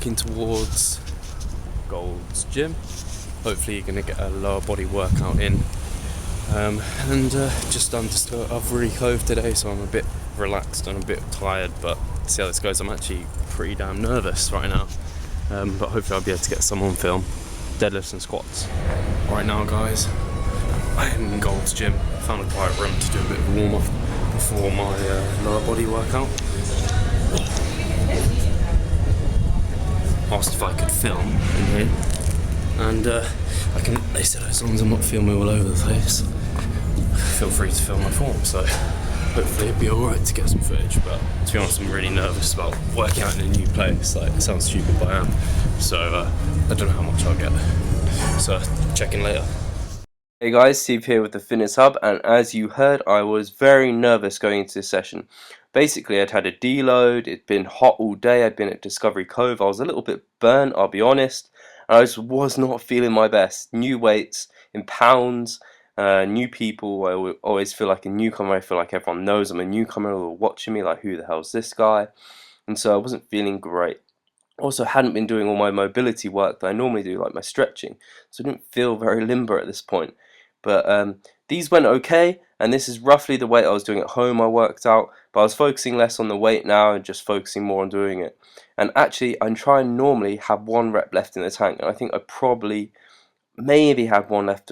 walking towards Gold's Gym. Hopefully you're going to get a lower body workout in. Just done I've really clothed today, so I'm a bit relaxed and a bit tired, but see how this goes. I'm actually pretty damn nervous right now, but hopefully I'll be able to get some on film. Deadlifts and squats. Right now guys, I'm in Gold's Gym. Found a quiet room to do a bit of a warm up before my lower body workout. Asked if I could film in here, and they said as long as I'm not filming all over the place, feel free to film my form, so hopefully it'll be alright to get some footage. But to be honest, I'm really nervous about working out in a new place. Like, it sounds stupid, but I am. So I don't know how much I'll get, so check in later. Hey guys, Steve here with the Fitness Hub, and as you heard, I was very nervous going into this session. Basically, I'd had a deload, it'd been hot all day, I'd been at Discovery Cove, I was a little bit burnt, I'll be honest, and I just was not feeling my best. New weights, in pounds, new people. I always feel like a newcomer. I feel like everyone knows I'm a newcomer, they're watching me like, who the hell's this guy? And so I wasn't feeling great. Also, hadn't been doing all my mobility work that I normally do, like my stretching, so I didn't feel very limber at this point. But these went okay, and this is roughly the weight I was doing at home. I worked out, but I was focusing less on the weight now and just focusing more on doing it. And actually, I'm trying normally have 1 rep left in the tank, and I think I probably maybe have 1 left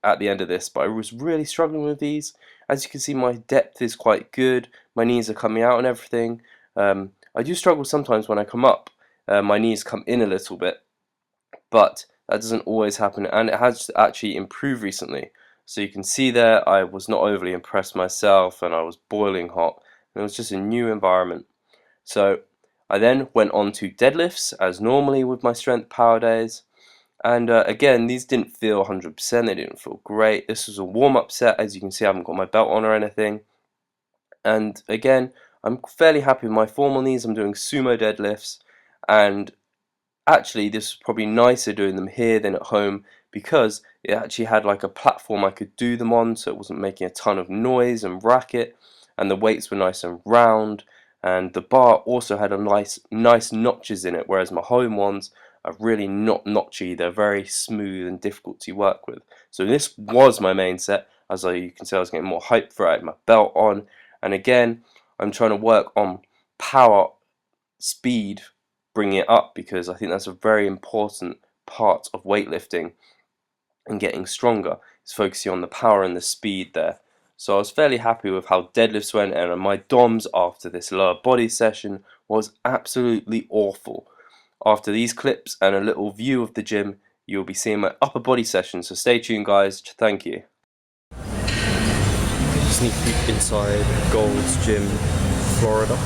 at the end of this, but I was really struggling with these. As you can see, my depth is quite good, my knees are coming out and everything. I do struggle sometimes when I come up, my knees come in a little bit, but that doesn't always happen, and it has actually improved recently. So you can see there, I was not overly impressed myself, and I was boiling hot, and it was just a new environment. So I then went on to deadlifts, as normally with my strength power days, and again, these didn't feel 100%, they didn't feel great. This was a warm-up set. As you can see, I haven't got my belt on or anything, and again, I'm fairly happy with my form on these. I'm doing sumo deadlifts, and actually this was probably nicer doing them here than at home, because it actually had like a platform I could do them on, so it wasn't making a ton of noise and racket, and the weights were nice and round, and the bar also had a nice notches in it, whereas my home ones are really not notchy. They're very smooth and difficult to work with. So this was my main set. As you can see, I was getting more hype for it. I had my belt on, and again, I'm trying to work on power, speed, bring it up, because I think that's a very important part of weightlifting and getting stronger, is focusing on the power and the speed there. So I was fairly happy with how deadlifts went, and my DOMs after this lower body session was absolutely awful. After these clips and a little view of the gym, you'll be seeing my upper body session, so stay tuned guys. Thank you. Sneak peek inside Gold's Gym, Florida.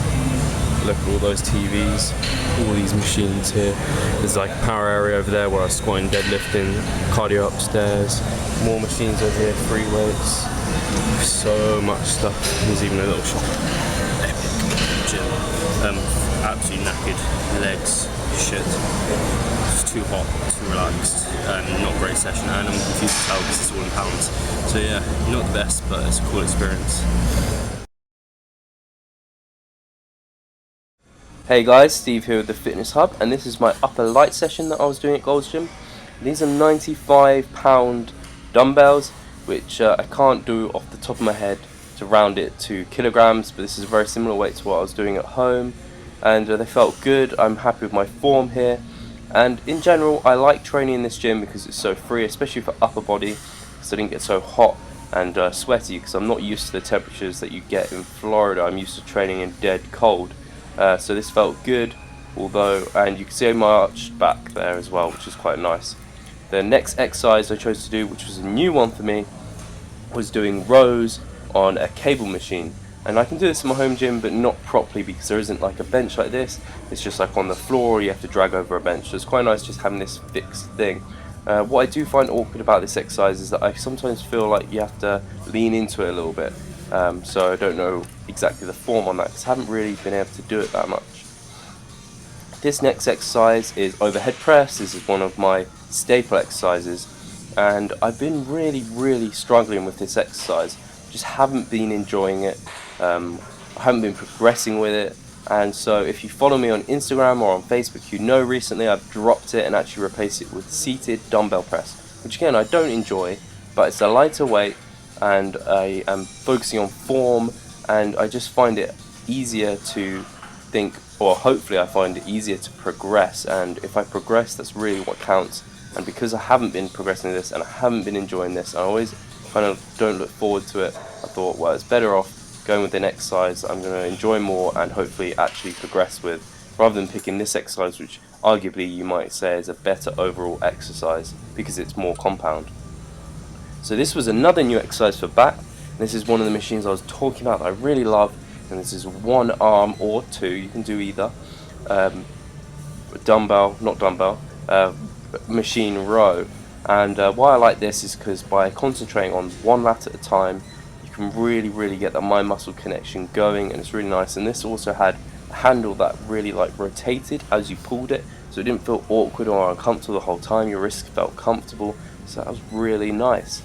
Look at all those TVs, all these machines here. There's like a power area over there where I was squatting, deadlifting, cardio upstairs, more machines over here, free weights, so much stuff. There's even a little shop. Epic gym. Absolutely knackered, legs, shit. It's too hot, too relaxed, not a great session, and I'm confused to tell because it's all in pounds. So yeah, not the best, but it's a cool experience. Hey guys, Steve here with the Fitness Hub, and this is my upper light session that I was doing at Gold's Gym. These are 95-pound dumbbells, which I can't do off the top of my head to round it to kilograms, but this is a very similar weight to what I was doing at home, and they felt good. I'm happy with my form here, and in general I like training in this gym because it's so free, especially for upper body, so I didn't get so hot and sweaty, because I'm not used to the temperatures that you get in Florida. I'm used to training in dead cold. So this felt good, and you can see my arched back there as well, which is quite nice. The next exercise I chose to do, which was a new one for me, was doing rows on a cable machine. And I can do this in my home gym, but not properly, because there isn't like a bench like this. It's just like on the floor, you have to drag over a bench. So it's quite nice just having this fixed thing. What I do find awkward about this exercise is that I sometimes feel like you have to lean into it a little bit. So I don't know exactly the form on that, because I haven't really been able to do it that much. This next exercise is overhead press. This is one of my staple exercises, and I've been really struggling with this exercise. Just haven't been enjoying it. I haven't been progressing with it. And so if you follow me on Instagram or on Facebook, you know recently I've dropped it and actually replaced it with seated dumbbell press, which again I don't enjoy, but it's a lighter weight and I am focusing on form, and I just find it easier to think, or hopefully I find it easier to progress, and if I progress, that's really what counts. And because I haven't been progressing this and I haven't been enjoying this, I always kind of don't look forward to it, I thought, well, it's better off going with an exercise I'm going to enjoy more and hopefully actually progress with, rather than picking this exercise, which arguably you might say is a better overall exercise because it's more compound. So this was another new exercise for back. This is one of the machines I was talking about that I really love, and this is one arm or two, you can do either, dumbbell, not dumbbell, machine row. And why I like this is because by concentrating on one lat at a time, you can really get that mind muscle connection going, and it's really nice. And this also had a handle that really like rotated as you pulled it, so it didn't feel awkward or uncomfortable the whole time. Your wrist felt comfortable, so that was really nice.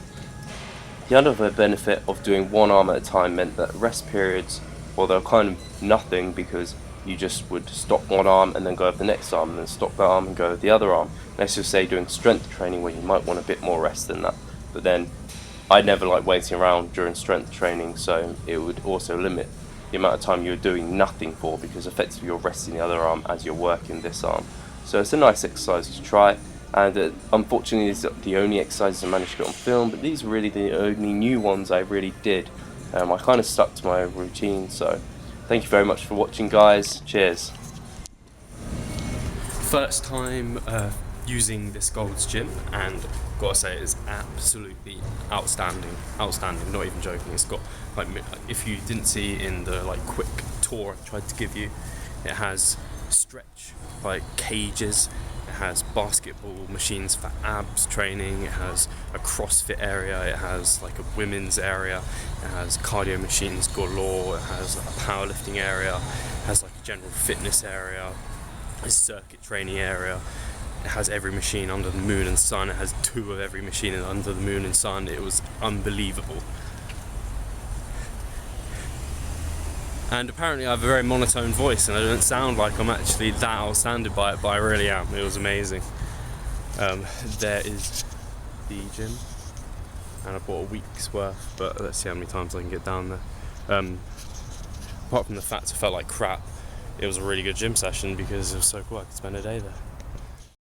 The other benefit of doing one arm at a time meant that rest periods, well, they were kind of nothing, because you just would stop one arm and then go over the next arm and then stop that arm and go over the other arm. Let's just say doing strength training where you might want a bit more rest than that. But then I never like waiting around during strength training, so it would also limit the amount of time you're doing nothing for, because effectively you're resting the other arm as you're working this arm. So it's a nice exercise to try. And unfortunately, these are the only exercises I managed to get on film, but these are really the only new ones I really did. I kind of stuck to my routine, so thank you very much for watching, guys. Cheers. First time using this Gold's Gym, and gotta say it is absolutely outstanding, not even joking. It's got, like, if you didn't see in the like quick tour I tried to give you, it has stretch like cages, it has basketball machines for abs training, it has a CrossFit area, it has like a women's area, it has cardio machines galore, it has a powerlifting area, it has like a general fitness area, a circuit training area. It has every machine under the moon and sun. It has 2 of every machine under the moon and sun. It was unbelievable. And apparently I have a very monotone voice and I don't sound like I'm actually that outstanded by it, but I really am. It was amazing. There is the gym, and I bought a week's worth, but let's see how many times I can get down there. Apart from the fact I felt like crap, it was a really good gym session because it was so cool. I could spend a day there.